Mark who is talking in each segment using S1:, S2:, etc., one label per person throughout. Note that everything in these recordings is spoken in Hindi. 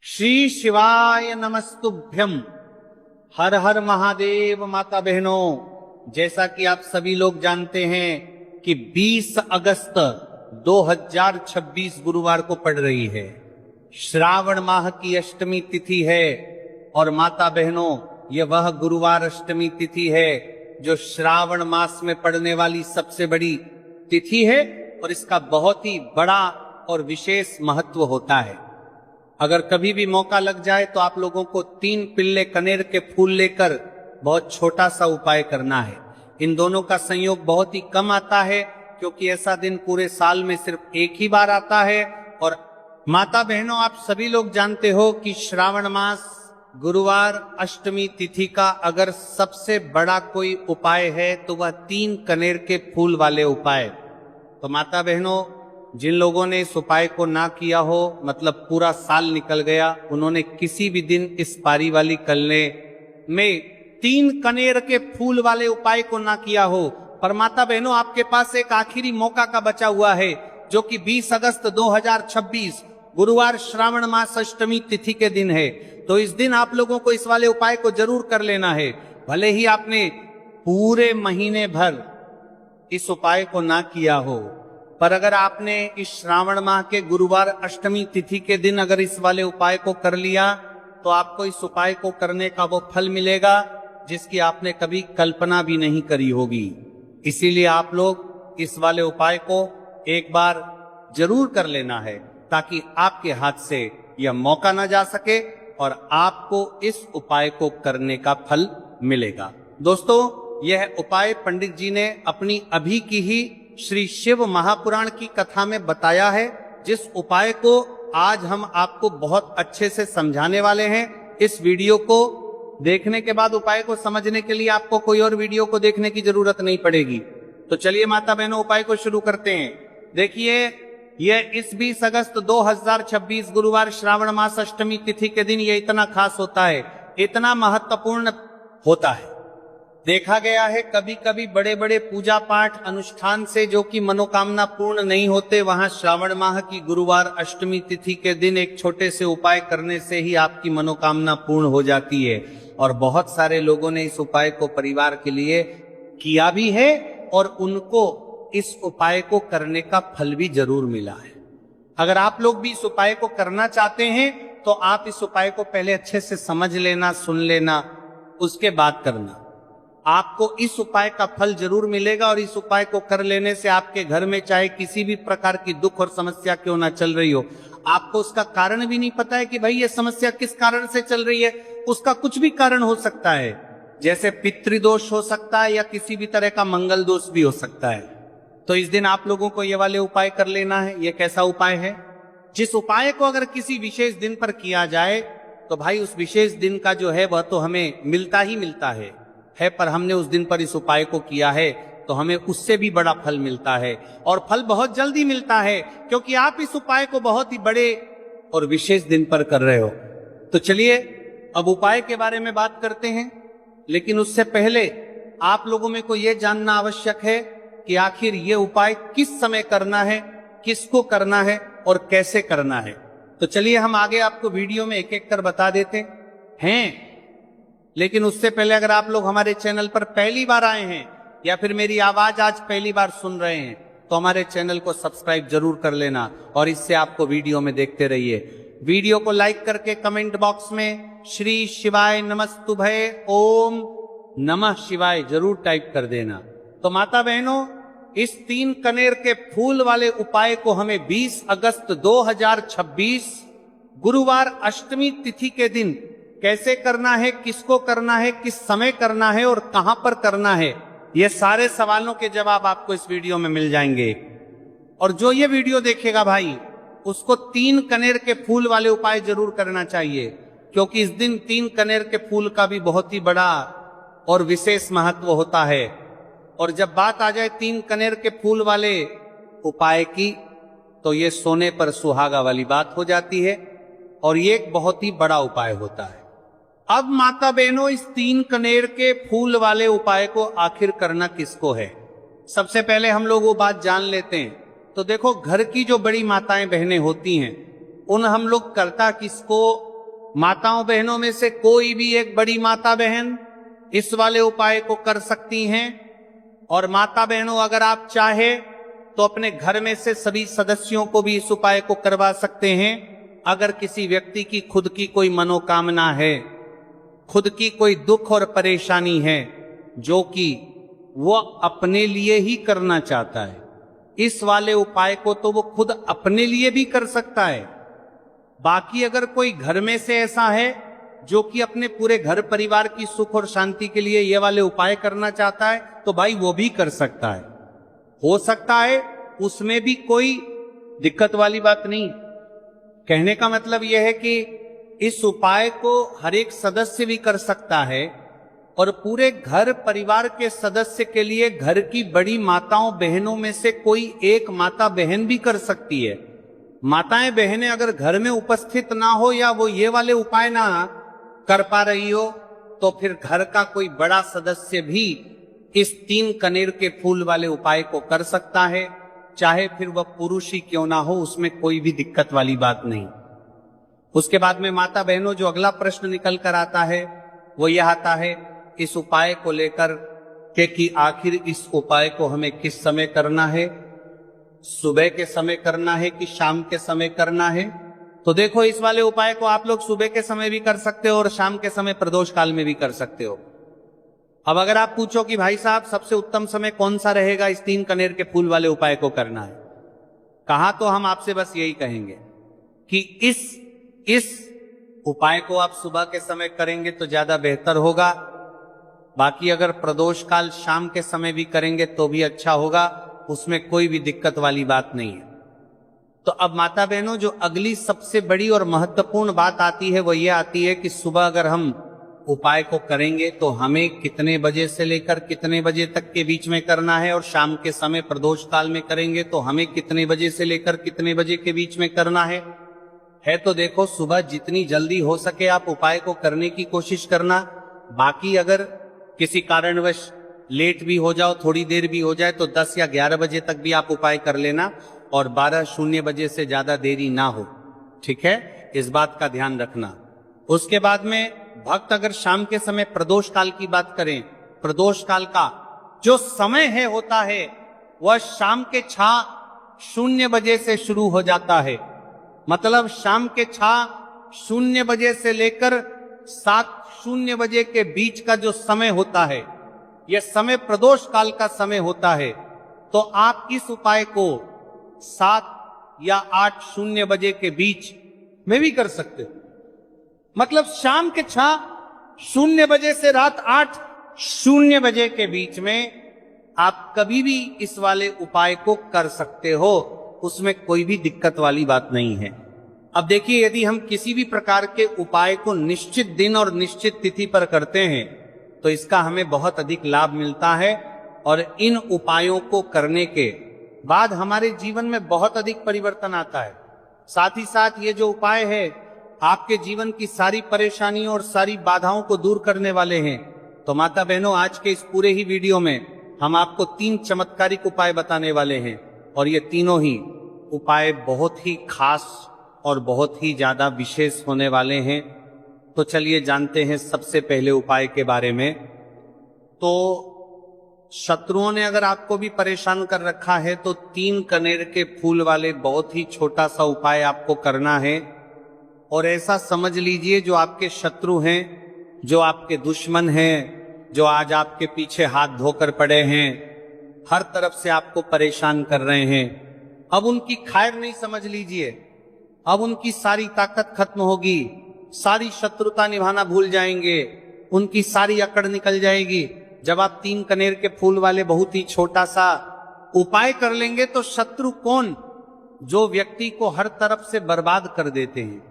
S1: श्री शिवाय नमस्तुभ्यम। हर हर महादेव। माता बहनों, जैसा कि आप सभी लोग जानते हैं कि 20 अगस्त 2026 गुरुवार को पड़ रही है। श्रावण माह की अष्टमी तिथि है और माता बहनों, यह वह गुरुवार अष्टमी तिथि है जो श्रावण मास में पड़ने वाली सबसे बड़ी तिथि है और इसका बहुत ही बड़ा और विशेष महत्व होता है। अगर कभी भी मौका लग जाए तो आप लोगों को 3 पिल्ले कनेर के फूल लेकर बहुत छोटा सा उपाय करना है। इन दोनों का संयोग बहुत ही कम आता है क्योंकि ऐसा दिन पूरे साल में सिर्फ एक ही बार आता है। और माता बहनों, आप सभी लोग जानते हो कि श्रावण मास गुरुवार अष्टमी तिथि का अगर सबसे बड़ा कोई उपाय है तो वह 3 कनेर के फूल वाले उपाय। तो माता बहनों, जिन लोगों ने इस उपाय को ना किया हो, मतलब पूरा साल निकल गया, उन्होंने किसी भी दिन इस पारी वाली कलने में 3 कनेर के फूल वाले उपाय को ना किया हो, पर माता बहनों आपके पास एक आखिरी मौका का बचा हुआ है जो कि 20 अगस्त 2026 गुरुवार श्रावण मास अष्टमी तिथि के दिन है। तो इस दिन आप लोगों को इस वाले उपाय को जरूर कर लेना है। भले ही आपने पूरे महीने भर इस उपाय को ना किया हो, पर अगर आपने इस श्रावण माह के गुरुवार अष्टमी तिथि के दिन अगर इस वाले उपाय को कर लिया तो आपको इस उपाय को करने का वो फल मिलेगा जिसकी आपने कभी कल्पना भी नहीं करी होगी। इसीलिए आप लोग इस वाले उपाय को एक बार जरूर कर लेना है ताकि आपके हाथ से यह मौका ना जा सके और आपको इस उपाय को करने का फल मिलेगा। दोस्तों, यह उपाय पंडित जी ने अपनी अभी की ही श्री शिव महापुराण की कथा में बताया है, जिस उपाय को आज हम आपको बहुत अच्छे से समझाने वाले हैं। इस वीडियो को देखने के बाद उपाय को समझने के लिए आपको कोई और वीडियो को देखने की जरूरत नहीं पड़ेगी। तो चलिए माता बहनों, उपाय को शुरू करते हैं। देखिए, यह इस 20 अगस्त 2026 गुरुवार श्रावण मास अष्टमी तिथि के दिन ये इतना खास होता है, इतना महत्वपूर्ण होता है। देखा गया है कभी कभी बड़े बड़े पूजा पाठ अनुष्ठान से जो कि मनोकामना पूर्ण नहीं होते, वहां श्रावण माह की गुरुवार अष्टमी तिथि के दिन एक छोटे से उपाय करने से ही आपकी मनोकामना पूर्ण हो जाती है। और बहुत सारे लोगों ने इस उपाय को परिवार के लिए किया भी है और उनको इस उपाय को करने का फल भी जरूर मिला है। अगर आप लोग भी इस उपाय को करना चाहते हैं तो आप इस उपाय को पहले अच्छे से समझ लेना, सुन लेना, उसके बाद करना। आपको इस उपाय का फल जरूर मिलेगा और इस उपाय को कर लेने से आपके घर में चाहे किसी भी प्रकार की दुख और समस्या क्यों ना चल रही हो, आपको उसका कारण भी नहीं पता है कि भाई ये समस्या किस कारण से चल रही है, उसका कुछ भी कारण हो सकता है। जैसे पितृदोष हो सकता है या किसी भी तरह का मंगल दोष भी हो सकता है। तो इस दिन आप लोगों को ये वाले उपाय कर लेना है। ये कैसा उपाय है? जिस उपाय को अगर किसी विशेष दिन पर किया जाए तो भाई उस विशेष दिन का जो है वह तो हमें मिलता ही मिलता है, पर हमने उस दिन पर इस उपाय को किया है तो हमें उससे भी बड़ा फल मिलता है और फल बहुत जल्दी मिलता है क्योंकि आप इस उपाय को बहुत ही बड़े और विशेष दिन पर कर रहे हो। तो चलिए अब उपाय के बारे में बात करते हैं, लेकिन उससे पहले आप लोगों में को यह जानना आवश्यक है कि आखिर ये उपाय किस समय करना है, किसको करना है और कैसे करना है। तो चलिए हम आगे आपको वीडियो में एक एक कर बता देते हैं। लेकिन उससे पहले अगर आप लोग हमारे चैनल पर पहली बार आए हैं या फिर मेरी आवाज आज पहली बार सुन रहे हैं तो हमारे चैनल को सब्सक्राइब जरूर कर लेना और इससे आपको वीडियो में देखते रहिए। वीडियो को लाइक करके कमेंट बॉक्स में श्री शिवाय नमस्तुभय ओम नमः शिवाय जरूर टाइप कर देना। तो माता बहनों, इस 3 कनेर के फूल वाले उपाय को हमें 20 अगस्त 2026 गुरुवार अष्टमी तिथि के दिन कैसे करना है, किसको करना है, किस समय करना है और कहां पर करना है, ये सारे सवालों के जवाब आपको इस वीडियो में मिल जाएंगे। और जो ये वीडियो देखेगा भाई, उसको 3 कनेर के फूल वाले उपाय जरूर करना चाहिए क्योंकि इस दिन 3 कनेर के फूल का भी बहुत ही बड़ा और विशेष महत्व होता है। और जब बात आ जाए 3 कनेर के फूल वाले उपाय की तो ये सोने पर सुहागा वाली बात हो जाती है और ये एक बहुत ही बड़ा उपाय होता है। अब माता बहनों, इस 3 कनेर के फूल वाले उपाय को आखिर करना किसको है? सबसे पहले हम लोग वो बात जान लेते हैं। तो देखो, घर की जो बड़ी माताएं बहनें होती हैं उन हम लोग करता किसको माताओं बहनों में से कोई भी एक बड़ी माता बहन इस वाले उपाय को कर सकती हैं। और माता बहनों, अगर आप चाहे तो अपने घर में से सभी सदस्यों को भी इस उपाय को करवा सकते हैं। अगर किसी व्यक्ति की खुद की कोई मनोकामना है, खुद की कोई दुख और परेशानी है जो कि वो अपने लिए ही करना चाहता है, इस वाले उपाय को तो वो खुद अपने लिए भी कर सकता है। बाकी अगर कोई घर में से ऐसा है जो कि अपने पूरे घर परिवार की सुख और शांति के लिए ये वाले उपाय करना चाहता है, तो भाई वो भी कर सकता है, हो सकता है, उसमें भी कोई दिक्कत वाली बात नहीं। कहने का मतलब यह है कि इस उपाय को हर एक सदस्य भी कर सकता है और पूरे घर परिवार के सदस्य के लिए घर की बड़ी माताओं बहनों में से कोई एक माता बहन भी कर सकती है। माताएं बहनें अगर घर में उपस्थित ना हो या वो ये वाले उपाय ना कर पा रही हो, तो फिर घर का कोई बड़ा सदस्य भी इस 3 कनेर के फूल वाले उपाय को कर सकता है, चाहे फिर वह पुरुष ही क्यों ना हो, उसमें कोई भी दिक्कत वाली बात नहीं। उसके बाद में माता बहनों, जो अगला प्रश्न निकल कर आता है वो यह आता है इस उपाय को लेकर के कि आखिर इस उपाय को हमें किस समय करना है, सुबह के समय करना है कि शाम के समय करना है। तो देखो, इस वाले उपाय को आप लोग सुबह के समय भी कर सकते हो और शाम के समय प्रदोष काल में भी कर सकते हो। अब अगर आप पूछो कि भाई साहब सबसे उत्तम समय कौन सा रहेगा इस 3 कनेर के फूल वाले उपाय को करना है, कहा तो हम आपसे बस यही कहेंगे कि इस उपाय को आप सुबह के समय करेंगे तो ज्यादा बेहतर होगा। बाकी अगर प्रदोष काल शाम के समय भी करेंगे तो भी अच्छा होगा, उसमें कोई भी दिक्कत वाली बात नहीं है। तो अब माता बहनों, जो अगली सबसे बड़ी और महत्वपूर्ण बात आती है वो ये आती है कि सुबह अगर हम उपाय को करेंगे तो हमें कितने बजे से लेकर कितने बजे तक के बीच में करना है, और शाम के समय प्रदोष काल में करेंगे तो हमें कितने बजे से लेकर कितने बजे के बीच में करना है। तो देखो, सुबह जितनी जल्दी हो सके आप उपाय को करने की कोशिश करना। बाकी अगर किसी कारणवश लेट भी हो जाओ, थोड़ी देर भी हो जाए, तो 10 या 11 बजे तक भी आप उपाय कर लेना और 12:00 बजे से ज्यादा देरी ना हो, ठीक है, इस बात का ध्यान रखना। उसके बाद में भक्त अगर शाम के समय प्रदोष काल की बात करें, प्रदोष काल का जो समय है होता है वह शाम के 6:00 बजे से शुरू हो जाता है। मतलब शाम के 6:00 बजे से लेकर 7:00 बजे के बीच का जो समय होता है, यह समय प्रदोष काल का समय होता है। तो आप इस उपाय को 7 या 8:00 बजे के बीच में भी कर सकते हो। मतलब शाम के 6:00 बजे से रात 8:00 बजे के बीच में आप कभी भी इस वाले उपाय को कर सकते हो, उसमें कोई भी दिक्कत वाली बात नहीं है। अब देखिए, यदि हम किसी भी प्रकार के उपाय को निश्चित दिन और निश्चित तिथि पर करते हैं तो इसका हमें बहुत अधिक लाभ मिलता है, और इन उपायों को करने के बाद हमारे जीवन में बहुत अधिक परिवर्तन आता है। साथ ही साथ ये जो उपाय है आपके जीवन की सारी परेशानियों और सारी बाधाओं को दूर करने वाले हैं। तो माता बहनों, आज के इस पूरे ही वीडियो में हम आपको 3 चमत्कारिक उपाय बताने वाले हैं, और ये तीनों ही उपाय बहुत ही खास और बहुत ही ज्यादा विशेष होने वाले हैं। तो चलिए जानते हैं सबसे पहले उपाय के बारे में। तो शत्रुओं ने अगर आपको भी परेशान कर रखा है तो 3 कनेर के फूल वाले बहुत ही छोटा सा उपाय आपको करना है। और ऐसा समझ लीजिए, जो आपके शत्रु हैं, जो आपके दुश्मन हैं, जो आज आपके पीछे हाथ धोकर पड़े हैं, हर तरफ से आपको परेशान कर रहे हैं, अब उनकी खैर नहीं समझ लीजिए। अब उनकी सारी ताकत खत्म होगी, सारी शत्रुता निभाना भूल जाएंगे, उनकी सारी अकड़ निकल जाएगी। जब आप 3 कनेर के फूल वाले बहुत ही छोटा सा उपाय कर लेंगे तो शत्रु कौन? जो व्यक्ति को हर तरफ से बर्बाद कर देते हैं।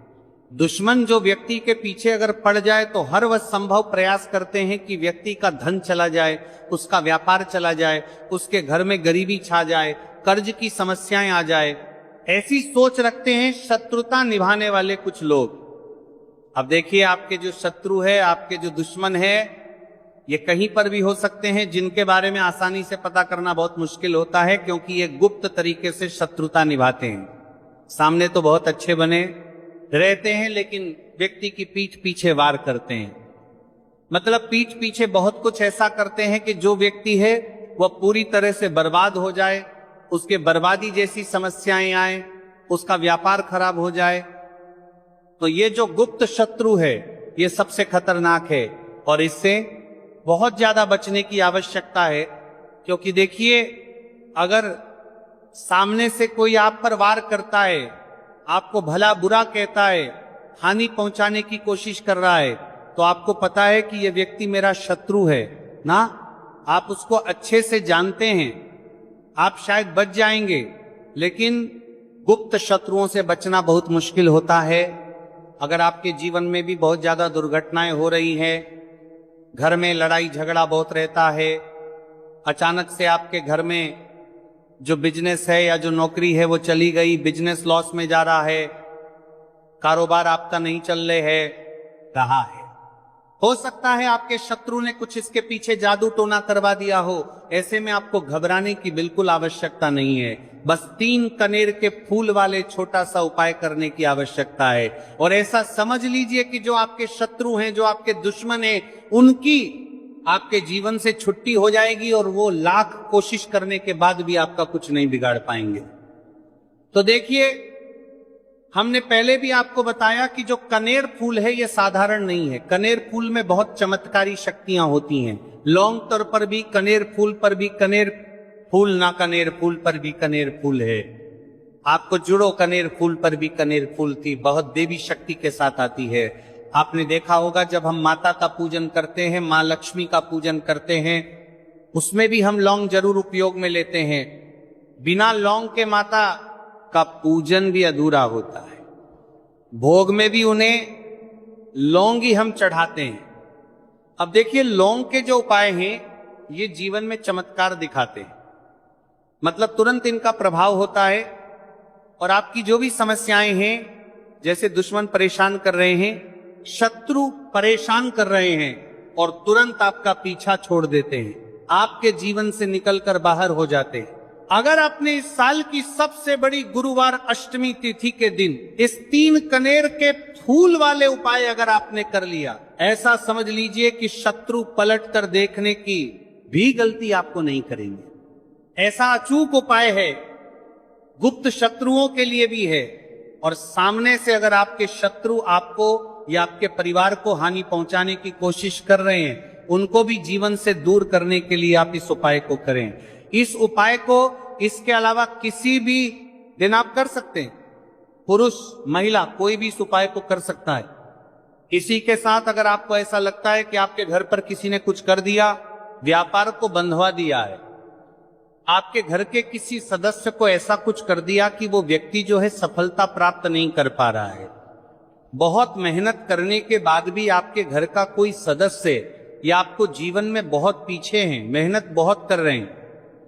S1: दुश्मन जो व्यक्ति के पीछे अगर पड़ जाए तो हर वह संभव प्रयास करते हैं कि व्यक्ति का धन चला जाए, उसका व्यापार चला जाए, उसके घर में गरीबी छा जाए, कर्ज की समस्याएं आ जाए। ऐसी सोच रखते हैं शत्रुता निभाने वाले कुछ लोग। अब देखिए, आपके जो शत्रु है, आपके जो दुश्मन है, ये कहीं पर भी हो सकते हैं, जिनके बारे में आसानी से पता करना बहुत मुश्किल होता है, क्योंकि ये गुप्त तरीके से शत्रुता निभाते हैं। सामने तो बहुत अच्छे बने, रहते हैं, लेकिन व्यक्ति की पीठ पीछे वार करते हैं। मतलब पीठ पीछे बहुत कुछ ऐसा करते हैं कि जो व्यक्ति है वह पूरी तरह से बर्बाद हो जाए, उसके बर्बादी जैसी समस्याएं आए, उसका व्यापार खराब हो जाए। तो ये जो गुप्त शत्रु है ये सबसे खतरनाक है और इससे बहुत ज्यादा बचने की आवश्यकता है। क्योंकि देखिए, अगर सामने से कोई आप पर वार करता है, आपको भला बुरा कहता है, हानि पहुंचाने की कोशिश कर रहा है, तो आपको पता है कि यह व्यक्ति मेरा शत्रु है ना। आप उसको अच्छे से जानते हैं, आप शायद बच जाएंगे, लेकिन गुप्त शत्रुओं से बचना बहुत मुश्किल होता है। अगर आपके जीवन में भी बहुत ज्यादा दुर्घटनाएं हो रही हैं, घर में लड़ाई झगड़ा बहुत रहता है, अचानक से आपके घर में जो बिजनेस है या जो नौकरी है वो चली गई, बिजनेस लॉस में जा रहा है, कारोबार आपका नहीं चल रहा है, हो सकता है आपके शत्रु ने कुछ इसके पीछे जादू टोना करवा दिया हो। ऐसे में आपको घबराने की बिल्कुल आवश्यकता नहीं है। बस 3 कनेर के फूल वाले छोटा सा उपाय करने की आवश्यकता है। और ऐसा समझ लीजिए कि जो आपके शत्रु हैं, जो आपके दुश्मन हैं, उनकी आपके जीवन से छुट्टी हो जाएगी और वो लाख कोशिश करने के बाद भी आपका कुछ नहीं बिगाड़ पाएंगे। तो देखिए, हमने पहले भी आपको बताया कि जो कनेर फूल है ये साधारण नहीं है। कनेर फूल में बहुत चमत्कारी शक्तियां होती हैं। लौंग तर पर भी कनेर फूल पर भी कनेर फूल, ना कनेर फूल पर भी कनेर फूल है। आपको जुड़ो कनेर फूल पर भी कनेर फूल थी, बहुत देवी शक्ति के साथ आती है। आपने देखा होगा जब हम माता का पूजन करते हैं, माँ लक्ष्मी का पूजन करते हैं, उसमें भी हम लौंग जरूर उपयोग में लेते हैं। बिना लौंग के माता का पूजन भी अधूरा होता है। भोग में भी उन्हें लौंग ही हम चढ़ाते हैं। अब देखिए, लौंग के जो उपाय हैं ये जीवन में चमत्कार दिखाते हैं। मतलब तुरंत इनका प्रभाव होता है और आपकी जो भी समस्याएं हैं, जैसे दुश्मन परेशान कर रहे हैं, शत्रु परेशान कर रहे हैं, और तुरंत आपका पीछा छोड़ देते हैं, आपके जीवन से निकलकर बाहर हो जाते हैं। अगर आपने इस साल की सबसे बड़ी गुरुवार अष्टमी तिथि के दिन इस 3 कनेर के फूल वाले उपाय अगर आपने कर लिया, ऐसा समझ लीजिए कि शत्रु पलट कर देखने की भी गलती आपको नहीं करेंगे। ऐसा अचूक उपाय है, गुप्त शत्रुओं के लिए भी है, और सामने से अगर आपके शत्रु आपको या आपके परिवार को हानि पहुंचाने की कोशिश कर रहे हैं, उनको भी जीवन से दूर करने के लिए आप इस उपाय को करें। इस उपाय को इसके अलावा किसी भी दिन आप कर सकते हैं। पुरुष महिला कोई भी इस उपाय को कर सकता है। इसी के साथ अगर आपको ऐसा लगता है कि आपके घर पर किसी ने कुछ कर दिया, व्यापार को बंधवा दिया है, आपके घर के किसी सदस्य को ऐसा कुछ कर दिया कि वो व्यक्ति जो है सफलता प्राप्त नहीं कर पा रहा है, बहुत मेहनत करने के बाद भी आपके घर का कोई सदस्य या आपको जीवन में बहुत पीछे हैं, मेहनत बहुत कर रहे हैं,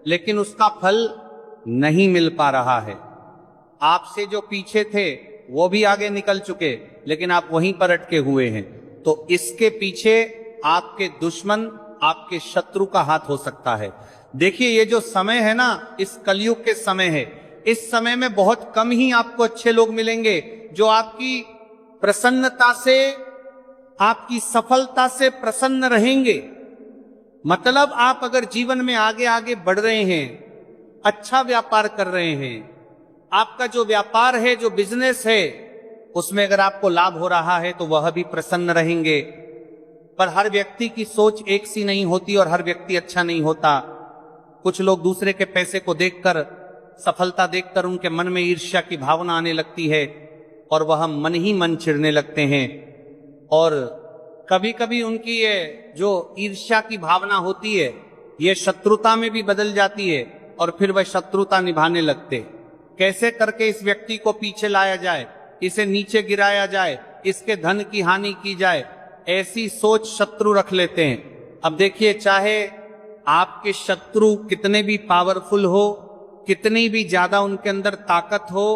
S1: लेकिन उसका फल नहीं मिल पा रहा है। आपसे जो पीछे थे वो भी आगे निकल चुके, लेकिन आप वहीं पर अटके हुए हैं। तो इसके पीछे आपके दुश्मन, आपके शत्रु का हाथ हो सकता है। देखिए, ये जो समय है ना, इस कलयुग के समय है, इस समय में बहुत कम ही आपको अच्छे लोग मिलेंगे जो आपकी प्रसन्नता से, आपकी सफलता से प्रसन्न रहेंगे। मतलब आप अगर जीवन में आगे आगे बढ़ रहे हैं, अच्छा व्यापार कर रहे हैं, आपका जो व्यापार है, जो बिजनेस है, उसमें अगर आपको लाभ हो रहा है तो वह भी प्रसन्न रहेंगे। पर हर व्यक्ति की सोच एक सी नहीं होती और हर व्यक्ति अच्छा नहीं होता। कुछ लोग दूसरे के पैसे को देखकर, सफलता देखकर उनके मन में ईर्ष्या की भावना आने लगती है और वह मन ही मन चिढ़ने लगते हैं। और कभी कभी उनकी ये जो ईर्ष्या की भावना होती है ये शत्रुता में भी बदल जाती है और फिर वह शत्रुता निभाने लगते। कैसे करके इस व्यक्ति को पीछे लाया जाए, इसे नीचे गिराया जाए, इसके धन की हानि की जाए, ऐसी सोच शत्रु रख लेते हैं। अब देखिए, चाहे आपके शत्रु कितने भी पावरफुल हो, कितनी भी ज्यादा उनके अंदर ताकत हो,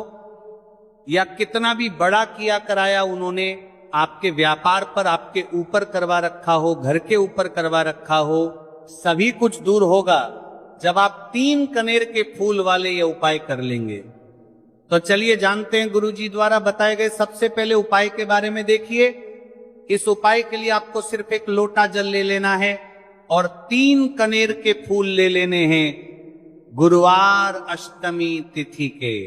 S1: या कितना भी बड़ा किया कराया उन्होंने आपके व्यापार पर आपके ऊपर करवा रखा हो, घर के ऊपर करवा रखा हो, सभी कुछ दूर होगा जब आप 3 कनेर के फूल वाले ये उपाय कर लेंगे। तो चलिए जानते हैं गुरुजी द्वारा बताए गए सबसे पहले उपाय के बारे में। देखिए, इस उपाय के लिए आपको सिर्फ एक लोटा जल ले लेना है और 3 कनेर के फूल ले लेने हैं। गुरुवार अष्टमी तिथि के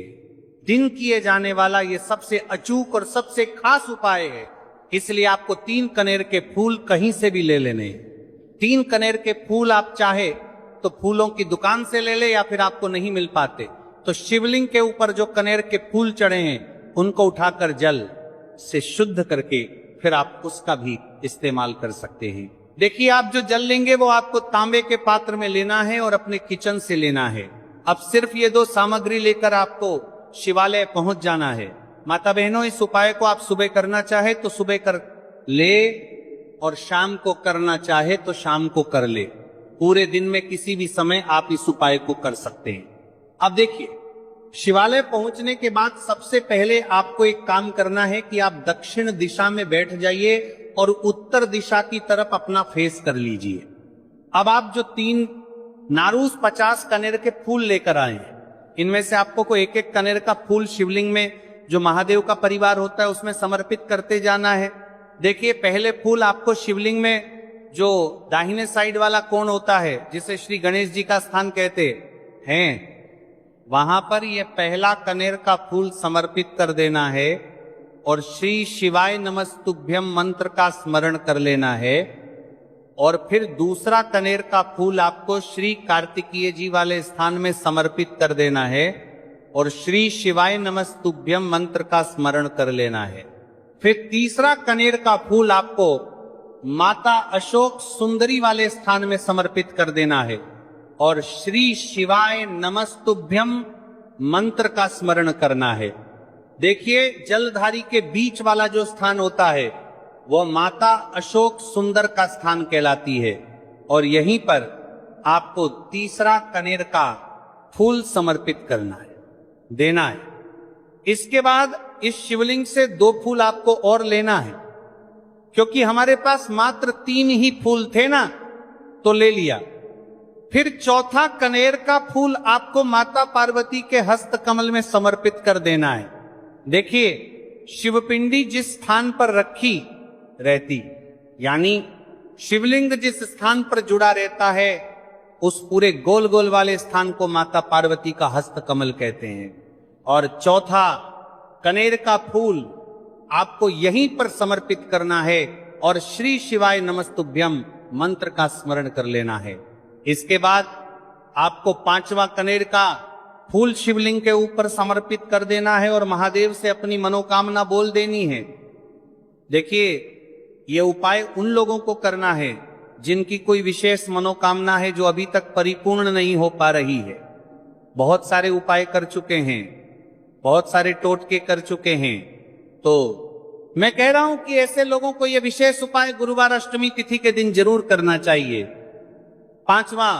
S1: दिन किए जाने वाला ये सबसे अचूक और सबसे खास उपाय है, इसलिए आपको 3 कनेर के फूल कहीं से भी ले लेने। 3 कनेर के फूल आप चाहे तो फूलों की दुकान से ले ले, या फिर आपको नहीं मिल पाते तो शिवलिंग के ऊपर जो कनेर के फूल चढ़े हैं उनको उठाकर जल से शुद्ध करके फिर आप उसका भी इस्तेमाल कर सकते हैं। देखिए, आप जो जल लेंगे वो आपको तांबे के पात्र में लेना है और अपने किचन से लेना है। अब सिर्फ ये 2 सामग्री लेकर आपको शिवालय पहुंच जाना है। माता बहनों, इस उपाय को आप सुबह करना चाहे तो सुबह कर ले और शाम को करना चाहे तो शाम को कर ले। पूरे दिन में किसी भी समय आप इस उपाय को कर सकते हैं। अब देखिए, शिवालय पहुंचने के बाद सबसे पहले आपको एक काम करना है कि आप दक्षिण दिशा में बैठ जाइए और उत्तर दिशा की तरफ अपना फेस कर लीजिए। अब आप जो 3 नारूस 50 कनेर के फूल लेकर आए हैं, इनमें से आपको कोई एक एक कनेर का फूल शिवलिंग में जो महादेव का परिवार होता है उसमें समर्पित करते जाना है। देखिए, पहले फूल आपको शिवलिंग में जो दाहिने साइड वाला कोण होता है, जिसे श्री गणेश जी का स्थान कहते हैं, वहां पर यह पहला कनेर का फूल समर्पित कर देना है और श्री शिवाय नमस्तुभ्यम मंत्र का स्मरण कर लेना है। और फिर दूसरा कनेर का फूल आपको श्री कार्तिकेय जी वाले स्थान में समर्पित कर देना है और श्री शिवाय नमस्तुभ्यम मंत्र का स्मरण कर लेना है। फिर तीसरा कनेर का फूल आपको माता अशोक सुंदरी वाले स्थान में समर्पित कर देना है और श्री शिवाय नमस्तुभ्यम मंत्र का स्मरण करना है। देखिए, जलधारी के बीच वाला जो स्थान होता है वह माता अशोक सुंदर का स्थान कहलाती है और यहीं पर आपको तीसरा कनेर का फूल समर्पित करना है, देना है। इसके बाद इस शिवलिंग से 2 फूल आपको और लेना है, क्योंकि हमारे पास मात्र 3 ही फूल थे ना, तो ले लिया। फिर चौथा कनेर का फूल आपको माता पार्वती के हस्त कमल में समर्पित कर देना है। देखिए, शिवपिंडी जिस स्थान पर रखी रहती, यानी शिवलिंग जिस स्थान पर जुड़ा रहता है, उस पूरे गोल गोल वाले स्थान को माता पार्वती का हस्त कमल कहते हैं। और चौथा कनेर का फूल आपको यहीं पर समर्पित करना है और श्री शिवाय नमस्तुभ्यम मंत्र का स्मरण कर लेना है। इसके बाद आपको 5वां कनेर का फूल शिवलिंग के ऊपर समर्पित कर देना है और महादेव से अपनी मनोकामना बोल देनी है। देखिए, यह उपाय उन लोगों को करना है जिनकी कोई विशेष मनोकामना है जो अभी तक परिपूर्ण नहीं हो पा रही है। बहुत सारे उपाय कर चुके हैं, बहुत सारे टोटके कर चुके हैं, तो मैं कह रहा हूं कि ऐसे लोगों को यह विशेष उपाय गुरुवार अष्टमी तिथि के दिन जरूर करना चाहिए। 5वां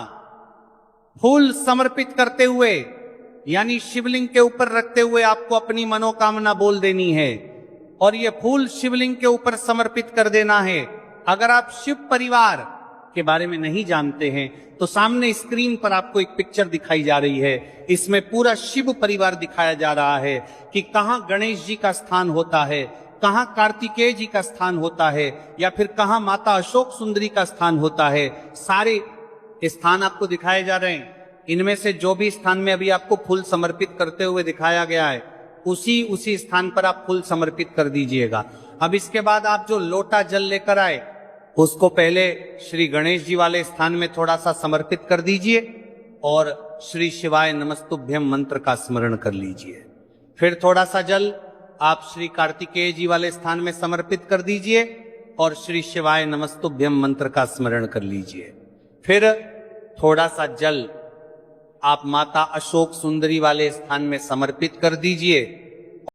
S1: फूल समर्पित करते हुए, यानी शिवलिंग के ऊपर रखते हुए आपको अपनी मनोकामना बोल देनी है और यह फूल शिवलिंग के ऊपर समर्पित कर देना है। अगर आप शिव परिवार के बारे में नहीं जानते हैं तो सामने स्क्रीन पर आपको एक पिक्चर दिखाई जा रही है। इसमें पूरा शिव परिवार दिखाया जा रहा है कि कहां गणेश जी का स्थान होता है, कहां कार्तिकेय जी का स्थान होता है, या फिर कहां माता अशोक सुंदरी का स्थान होता है। सारे स्थान आपको दिखाए जा रहे हैं। इनमें से जो भी स्थान में अभी आपको फूल समर्पित करते हुए दिखाया गया है, उसी स्थान पर आप फूल समर्पित कर दीजिएगा। अब इसके बाद आप जो लोटा जल लेकर आए उसको पहले श्री गणेश जी वाले स्थान में थोड़ा सा समर्पित कर दीजिए और श्री शिवाय नमस्तुभ्यम मंत्र का स्मरण कर लीजिए। फिर थोड़ा सा जल आप श्री कार्तिकेय जी वाले स्थान में समर्पित कर दीजिए और श्री शिवाय नमस्तुभ्यम मंत्र का स्मरण कर लीजिए। फिर थोड़ा सा जल आप माता अशोक सुंदरी वाले स्थान में समर्पित कर दीजिए